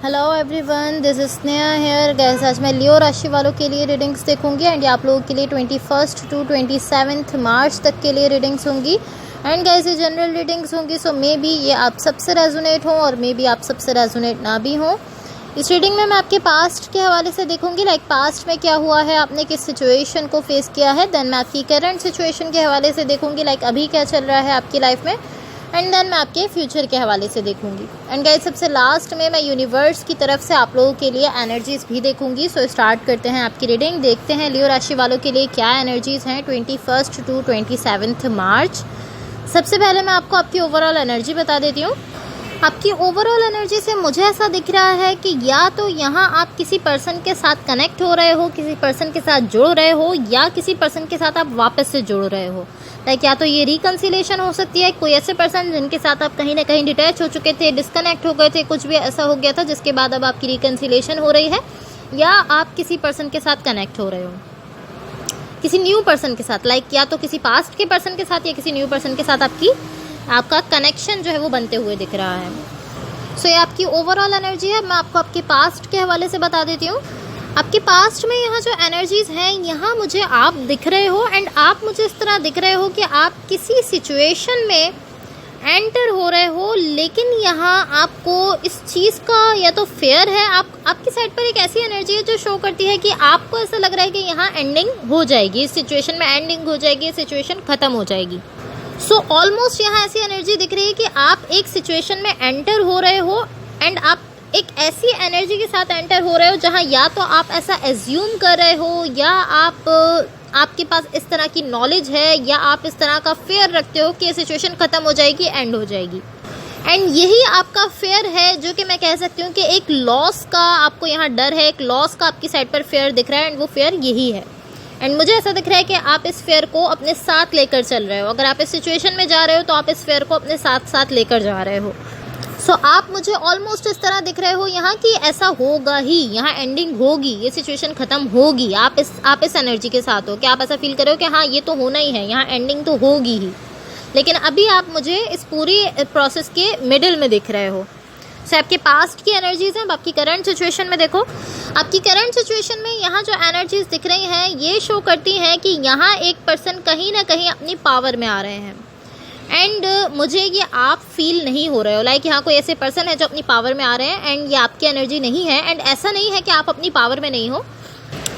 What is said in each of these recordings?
Hello everyone, this is Sneha here. Guess आज मैं लियो राशि वालों के लिए रीडिंग्स देखूंगी एंड आप लोगों के लिए 21 टू 27 मार्च तक के लिए रीडिंग्स होंगी। एंड गैस ये जनरल रीडिंग्स होंगी, सो मे बी ये आप सबसे रेजोनेट हो और मे बी आप सबसे रेजोनेट ना भी हो। इस रीडिंग में मैं आपके पास्ट के हवाले से देखूंगी, लाइक पास्ट में क्या हुआ है, आपने किस सिचुएशन को फेस किया है। देन मैं आपकी करंट सिचुएशन के हवाले से देखूंगी, लाइक अभी क्या चल रहा है आपकी लाइफ में। एंड देन मैं आपके फ्यूचर के हवाले से देखूंगी। एंड गाइस सबसे लास्ट में मैं यूनिवर्स की तरफ से आप लोगों के लिए एनर्जीज़ भी देखूंगी। सो स्टार्ट करते हैं आपकी रीडिंग, देखते हैं लियो राशि वालों के लिए क्या एनर्जीज़ हैं 21 टू 27 मार्च। सबसे पहले मैं आपको आपकी ओवरऑल एनर्जी बता देती हूँ। आपकी ओवरऑल एनर्जी से मुझे ऐसा दिख रहा है कि या तो यहाँ आप किसी पर्सन के साथ कनेक्ट हो रहे हो, किसी पर्सन के साथ जुड़ रहे हो, या किसी पर्सन के साथ आप वापस से जुड़ रहे हो। लाइक या तो ये रिकन्सिलेशन हो सकती है, कोई ऐसे पर्सन जिनके साथ आप कहीं ना कहीं डिटैच हो चुके थे, डिस्कनेक्ट हो गए थे, कुछ भी ऐसा हो गया था जिसके बाद अब आपकी रिकन्सिलेशन हो रही है, या आप किसी पर्सन के साथ कनेक्ट हो रहे हो किसी न्यू पर्सन के साथ। लाइक या तो किसी पास्ट के पर्सन के साथ या किसी न्यू पर्सन के साथ आपका कनेक्शन जो है वो बनते हुए दिख रहा है। सो ये आपकी ओवरऑल एनर्जी है। मैं आपको आपके पास्ट के हवाले से बता देती हूँ। आपके पास्ट में यहाँ जो एनर्जीज़ हैं, यहाँ मुझे आप दिख रहे हो एंड आप मुझे इस तरह दिख रहे हो कि आप किसी सिचुएशन में एंटर हो रहे हो, लेकिन यहाँ आपको इस चीज़ का या तो फेयर है, आपकी साइड पर एक ऐसी एनर्जी है जो शो करती है कि आपको ऐसा लग रहा है कि यहाँ एंडिंग हो जाएगी, इस सिचुएशन में एंडिंग हो जाएगी, सिचुएशन ख़त्म हो जाएगी। सो ऑलमोस्ट यहाँ ऐसी एनर्जी दिख रही है कि आप एक सिचुएशन में एंटर हो रहे हो एंड आप एक ऐसी एनर्जी के साथ एंटर हो रहे हो जहाँ या तो आप ऐसा एज्यूम कर रहे हो, या आपके पास इस तरह की नॉलेज है, या आप इस तरह का फेयर रखते हो कि ये सिचुएशन ख़त्म हो जाएगी, एंड हो जाएगी। एंड यही आपका फेयर है जो कि मैं कह सकती हूँ कि एक लॉस का आपको यहाँ डर है, एक लॉस का आपकी साइड पर फेयर दिख रहा है, एंड वो फेयर यही है। एंड मुझे ऐसा दिख रहा है कि आप इस फेयर को अपने साथ लेकर चल रहे हो। अगर आप इस सिचुएशन में जा रहे हो तो आप इस फेयर को अपने साथ साथ लेकर जा रहे हो। सो आप मुझे ऑलमोस्ट इस तरह दिख रहे हो यहाँ कि ऐसा होगा ही, यहाँ एंडिंग होगी, ये सिचुएशन ख़त्म होगी। आप इस एनर्जी के साथ हो कि आप ऐसा फील कर रहे हो कि हाँ ये तो होना ही है, यहाँ एंडिंग तो होगी ही। लेकिन अभी आप मुझे इस पूरी प्रोसेस के मिडिल में दिख रहे हो। सो आपके पास्ट की एनर्जीज़ हैं। आपकी करंट सिचुएशन में देखो, आपकी करंट सिचुएशन में यहाँ जो एनर्जीज़ दिख रही हैं ये शो करती हैं कि यहाँ एक पर्सन कहीं ना कहीं अपनी पावर में आ रहे हैं। एंड मुझे ये आप फील नहीं हो रहे हो, लाइक यहाँ कोई ऐसे पर्सन है जो अपनी पावर में आ रहे हैं एंड ये आपकी एनर्जी नहीं है। एंड ऐसा नहीं है कि आप अपनी पावर में नहीं हो,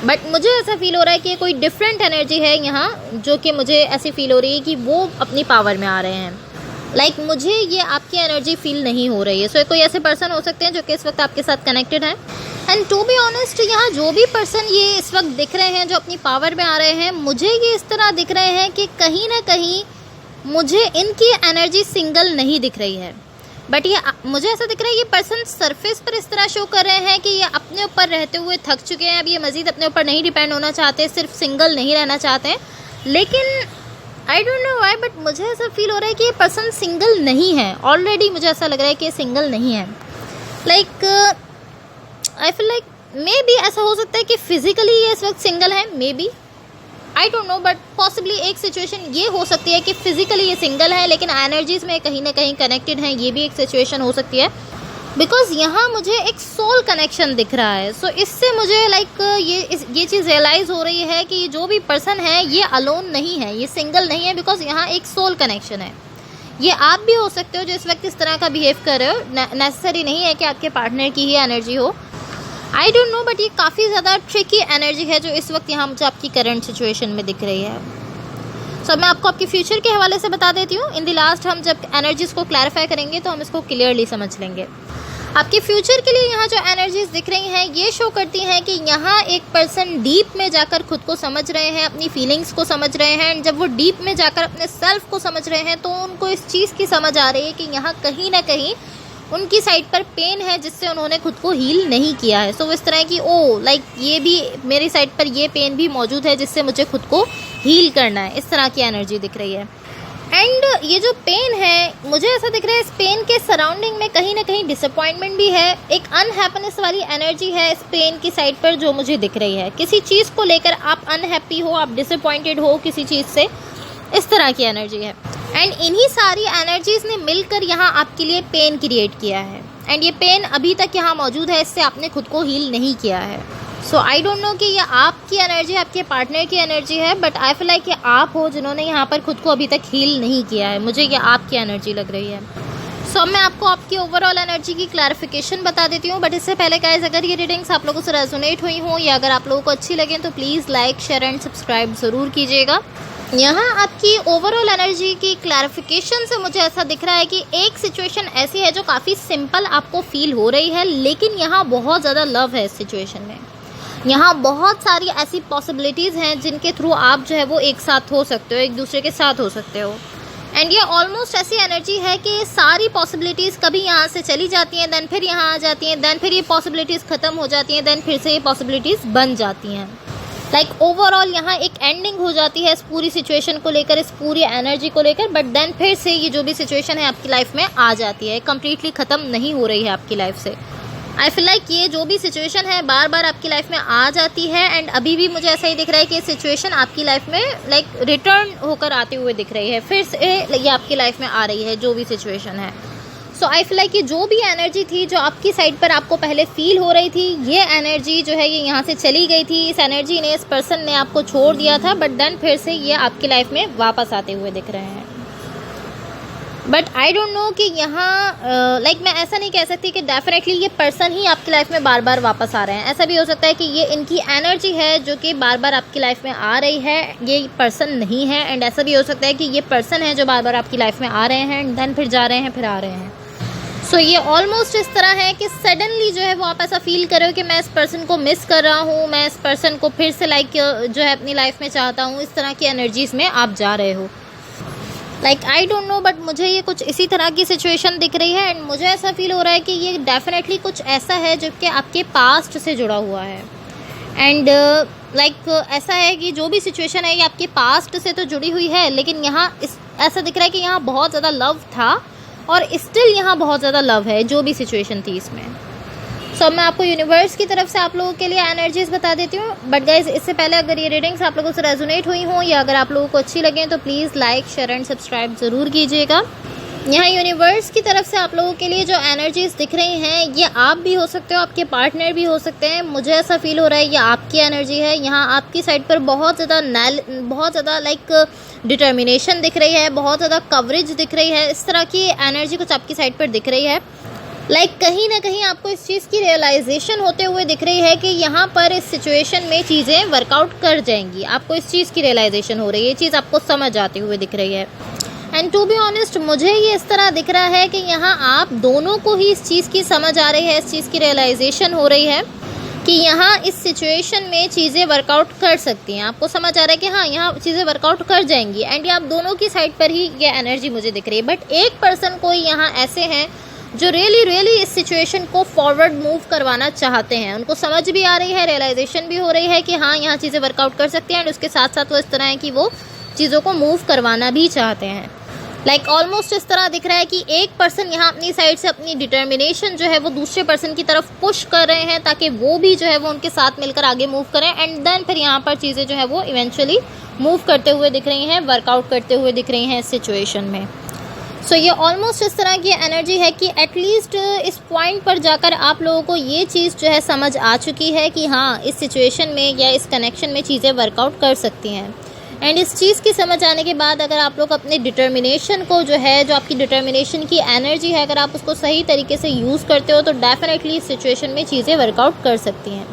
बट मुझे ऐसा फील हो रहा है कि कोई डिफरेंट एनर्जी है यहाँ, जो कि मुझे ऐसी फील हो रही है कि वो अपनी पावर में आ रहे हैं। लाइक मुझे ये आपकी एनर्जी फील नहीं हो रही है। सो कोई ऐसे पर्सन हो सकते हैं जो कि इस वक्त आपके साथ कनेक्टेड हैं। एंड टू बी ऑनेस्ट, यहाँ जो भी पर्सन ये इस वक्त दिख रहे हैं जो अपनी पावर में आ रहे हैं, मुझे ये इस तरह दिख रहे हैं कि कहीं ना कहीं मुझे इनकी एनर्जी सिंगल नहीं दिख रही है। बट ये मुझे ऐसा दिख रहा है ये पर्सन सरफेस पर इस तरह शो कर रहे हैं कि ये अपने ऊपर रहते हुए थक चुके हैं, अब ये मज़ीद अपने ऊपर नहीं डिपेंड होना चाहते, सिर्फ सिंगल नहीं रहना चाहते। लेकिन I don't know why, but मुझे ऐसा फील हो रहा है कि ये पर्सन सिंगल नहीं है। ऑलरेडी मुझे ऐसा लग रहा है कि ये सिंगल नहीं है। Like I feel like may be ऐसा हो सकता है कि फिजिकली ये इस वक्त सिंगल है, may be, I don't know, but possibly एक सिचुएशन ये हो सकती है कि फिजिकली ये सिंगल है लेकिन एनर्जीज़ में कहीं ना कहीं कनेक्टेड हैं। ये भी एक सिचुएशन हो सकती है, बिकॉज यहाँ मुझे एक सोल कनेक्शन दिख रहा है। सो इससे मुझे लाइक ये चीज़ रियलाइज़ हो रही है कि जो भी पर्सन है ये अलोन नहीं है, ये सिंगल नहीं है, बिकॉज यहाँ एक सोल कनेक्शन है। ये आप भी हो सकते हो जो इस वक्त इस तरह का बिहेव कर रहे हो। नेसेसरी नहीं है कि आपके पार्टनर की ही एनर्जी हो, आई डोंट नो, बट ये काफ़ी ज़्यादा ट्रिकी एनर्जी है जो इस वक्त यहाँ मुझे आपकी करंट सिचुएशन में दिख रही है। सो मैं आपको आपके फ्यूचर के हवाले से बता देती हूँ। इन द लास्ट हम जब एनर्जीज़ को क्लैरिफाई करेंगे तो हम इसको क्लियरली समझ लेंगे। आपके फ्यूचर के लिए यहाँ जो एनर्जीज़ दिख रही हैं ये शो करती हैं कि यहाँ एक पर्सन डीप में जाकर खुद को समझ रहे हैं, अपनी फीलिंग्स को समझ रहे हैं। एंड जब वो डीप में जाकर अपने सेल्फ को समझ रहे हैं तो उनको इस चीज़ की समझ आ रही है कि यहाँ कहीं ना कहीं उनकी साइड पर पेन है जिससे उन्होंने खुद को हील नहीं किया है। सो इस तरह की लाइक ये भी मेरी साइड पर ये पेन भी मौजूद है जिससे मुझे खुद को हील करना है, इस तरह की एनर्जी दिख रही है। एंड ये जो पेन है मुझे ऐसा दिख रहा है इस पेन के सराउंडिंग में कहीं ना कहीं डिसअपॉइंटमेंट भी है, एक अनहैप्पीनेस वाली एनर्जी है इस पेन की साइड पर जो मुझे दिख रही है। किसी चीज़ को लेकर आप अनहैप्पी हो, आप डिसअपॉइंटेड हो किसी चीज़ से, इस तरह की एनर्जी है। एंड इन्हीं सारी एनर्जीज़ ने मिलकर यहाँ आपके लिए पेन क्रिएट किया है। एंड ये पेन अभी तक यहाँ मौजूद है, इससे आपने खुद को हील नहीं किया है। सो आई डोंट नो कि ये आपकी एनर्जी, आपके पार्टनर की एनर्जी है, बट आई फील लाइक कि आप हो जिन्होंने यहाँ पर खुद को अभी तक हील नहीं किया है। मुझे ये आपकी एनर्जी लग रही है। सो मैं आपको आपकी ओवरऑल एनर्जी की क्लैरिफिकेशन बता देती हूँ, बट इससे पहले गाइस अगर ये रीडिंग्स आप लोगों से रेजोनेट हुई हों या अगर आप लोगों को अच्छी लगें तो please like, share and subscribe ज़रूर कीजिएगा। यहाँ आपकी ओवरऑल एनर्जी की क्लैरिफिकेशन से मुझे ऐसा दिख रहा है कि एक सिचुएशन ऐसी है जो काफ़ी सिंपल आपको फील हो रही है, लेकिन यहाँ बहुत ज़्यादा लव है इस सिचुएशन में। यहाँ बहुत सारी ऐसी पॉसिबिलिटीज़ हैं जिनके थ्रू आप जो है वो एक साथ हो सकते हो, एक दूसरे के साथ हो सकते हो। एंड ये ऑलमोस्ट ऐसी एनर्जी है कि ये सारी पॉसिबिलिटीज़ कभी यहाँ से चली जाती हैं, देन फिर यहाँ आ जाती हैं, देन फिर ये पॉसिबिलिटीज़ ख़त्म हो जाती हैं, देन फिर से ये पॉसिबिलिटीज़ बन जाती हैं। लाइक ओवरऑल यहाँ एक एंडिंग हो जाती है इस पूरी सिचुएशन को लेकर, इस पूरी एनर्जी को लेकर, बट देन फिर से ये जो भी सिचुएशन है आपकी लाइफ में आ जाती है, कम्प्लीटली ख़त्म नहीं हो रही है आपकी लाइफ से। आई फील लाइक ये जो भी सिचुएशन है बार बार आपकी लाइफ में आ जाती है, एंड अभी भी मुझे ऐसा ही दिख रहा है कि ये सिचुएशन आपकी लाइफ में लाइक रिटर्न होकर आते हुए दिख रही है, फिर से ये आपकी लाइफ में आ रही है जो भी सिचुएशन है। सो आई फील लाइक ये जो भी एनर्जी थी जो आपकी साइड पर आपको पहले फील हो रही थी, ये एनर्जी जो है ये यहाँ से चली गई थी। इस एनर्जी ने, इस पर्सन ने आपको छोड़ दिया था, बट देन फिर से ये आपकी लाइफ में वापस आते हुए दिख रहे हैं। बट आई डोंट नो कि यहाँ लाइक मैं ऐसा नहीं कह सकती कि डेफिनेटली ये पर्सन ही आपकी लाइफ में बार बार वापस आ रहे हैं। ऐसा भी हो सकता है कि ये इनकी एनर्जी है जो कि बार बार आपकी लाइफ में आ रही है, ये पर्सन नहीं है। एंड ऐसा भी हो सकता है कि ये पर्सन है जो बार बार आपकी लाइफ में आ रहे हैं एंड देन फिर जा रहे हैं, फिर आ रहे हैं। सो ये ऑलमोस्ट इस तरह है कि सडनली जो है वो आप ऐसा फील कर रहे हो कि मैं इस पर्सन को मिस कर रहा हूँ, मैं इस पर्सन को फिर से लाइक जो है अपनी लाइफ में चाहता हूँ। इस तरह की एनर्जीज़ में आप जा रहे हो। Like I don't know, but मुझे ये कुछ इसी तरह की सिचुएशन दिख रही है, एंड मुझे ऐसा फील हो रहा है कि ये डेफिनेटली कुछ ऐसा है जो कि आपके पास्ट से जुड़ा हुआ है। एंड लाइक ऐसा है कि जो भी सिचुएशन है ये आपके पास्ट से तो जुड़ी हुई है, लेकिन यहाँ ऐसा दिख रहा है कि यहाँ बहुत ज़्यादा लव था और स्टिल यहाँ बहुत ज़्यादा लव है जो भी सिचुएशन थी इसमें। सो मैं आपको यूनिवर्स की तरफ से आप लोगों के लिए एनर्जीज बता देती हूँ। बट गाइज इससे पहले अगर ये रीडिंग्स आप लोगों से रेजोनेट हुई हों या अगर आप लोगों को अच्छी लगें तो please like, share and subscribe ज़रूर कीजिएगा। यहाँ यूनिवर्स की तरफ से आप लोगों के लिए जो एनर्जीज दिख रही हैं ये आप भी हो सकते हो, आपके पार्टनर भी हो सकते हैं। मुझे ऐसा फील हो रहा है ये आपकी एनर्जी है। यहाँ आपकी साइड पर बहुत ज़्यादा लाइक डिटर्मिनेशन दिख रही है, बहुत ज़्यादा कवरेज दिख रही है। इस तरह की एनर्जी कुछ आपकी साइड पर दिख रही है। लाइक कहीं ना कहीं आपको इस चीज़ की रियलाइजेशन होते हुए दिख रही है कि यहाँ पर इस सिचुएशन में चीज़ें वर्कआउट कर जाएंगी। आपको इस चीज़ की रियलाइजेशन हो रही है, ये चीज़ आपको समझ आती हुई दिख रही है। एंड टू बी ऑनेस्ट मुझे ये इस तरह दिख रहा है कि यहाँ आप दोनों को ही इस चीज़ की समझ आ रही है, इस चीज़ की रियलाइजेशन हो रही है कि यहाँ इस सिचुएशन में चीज़ें वर्कआउट कर सकती हैं। आपको समझ आ रहा है कि हाँ यहाँ चीज़ें वर्कआउट कर जाएंगी, एंड ये आप दोनों की साइड पर ही ये एनर्जी मुझे दिख रही है। बट एक पर्सन कोई यहाँ ऐसे हैं जो रियली इस सिचुएशन को फॉरवर्ड मूव करवाना चाहते हैं। उनको समझ भी आ रही है, रियलाइजेशन भी हो रही है कि हाँ यहाँ चीज़ें वर्कआउट कर सकती हैं, एंड उसके साथ साथ वो इस तरह है कि वो चीज़ों को मूव करवाना भी चाहते हैं। लाइक ऑलमोस्ट इस तरह दिख रहा है कि एक पर्सन यहाँ अपनी साइड से अपनी डिटर्मिनेशन जो है वो दूसरे पर्सन की तरफ पुश कर रहे हैं ताकि वो भी जो है वो उनके साथ मिलकर आगे मूव करें, एंड देन फिर यहाँ पर चीज़ें जो है वो इवेंचुअली मूव करते हुए दिख रही हैं, वर्कआउट करते हुए दिख रही हैं इस सिचुएशन में। सो ये ऑलमोस्ट इस तरह की एनर्जी है कि एटलीस्ट इस पॉइंट पर जाकर आप लोगों को ये चीज़ जो है समझ आ चुकी है कि हाँ इस सिचुएशन में या इस कनेक्शन में चीज़ें वर्कआउट कर सकती हैं। एंड इस चीज़ की समझ आने के बाद अगर आप लोग अपने डिटर्मिनेशन को जो है, जो आपकी डिटर्मिनेशन की एनर्जी है, अगर आप उसको सही तरीके से यूज़ करते हो तो डेफिनेटली इस सिचुएशन में चीज़ें वर्कआउट कर सकती हैं।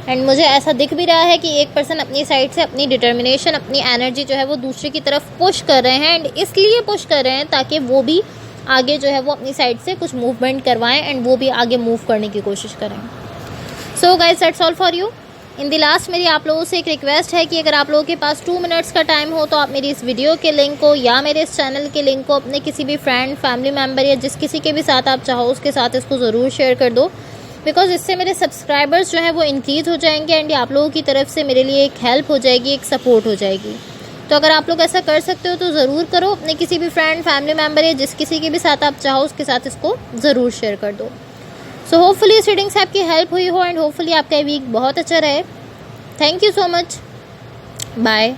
एंड मुझे ऐसा दिख भी रहा है कि एक पर्सन अपनी साइड से अपनी डिटर्मिनेशन, अपनी एनर्जी जो है वो दूसरे की तरफ पुश कर रहे हैं, एंड इसलिए पुश कर रहे हैं ताकि वो भी आगे जो है वो अपनी साइड से कुछ मूवमेंट करवाएं एंड वो भी आगे मूव करने की कोशिश करें। So guys that's all for you. In the last मेरी आप लोगों से एक रिक्वेस्ट है कि अगर आप लोगों के पास 2 मिनट्स का टाइम हो तो आप मेरी इस वीडियो के लिंक को या मेरे इस चैनल के लिंक को अपने किसी भी फ्रेंड, फैमिली मेम्बर या जिस किसी के भी साथ आप चाहो उसके साथ इसको ज़रूर शेयर कर दो, बिकॉज इससे मेरे सब्सक्राइबर्स जो हैं वो इंक्रीज़ हो जाएंगे एंड आप लोगों की तरफ से मेरे लिए एक हेल्प हो जाएगी, एक सपोर्ट हो जाएगी। तो अगर आप लोग ऐसा कर सकते हो तो ज़रूर करो। अपने किसी भी फ्रेंड, फैमिली मेम्बर या जिस किसी के भी साथ आप चाहो उसके साथ इसको ज़रूर शेयर कर दो। सो होपफुली इस रीडिंग से आपकी हेल्प हुई हो एंड होपफुली आपका वीक बहुत अच्छा रहे। Thank you so much. Bye.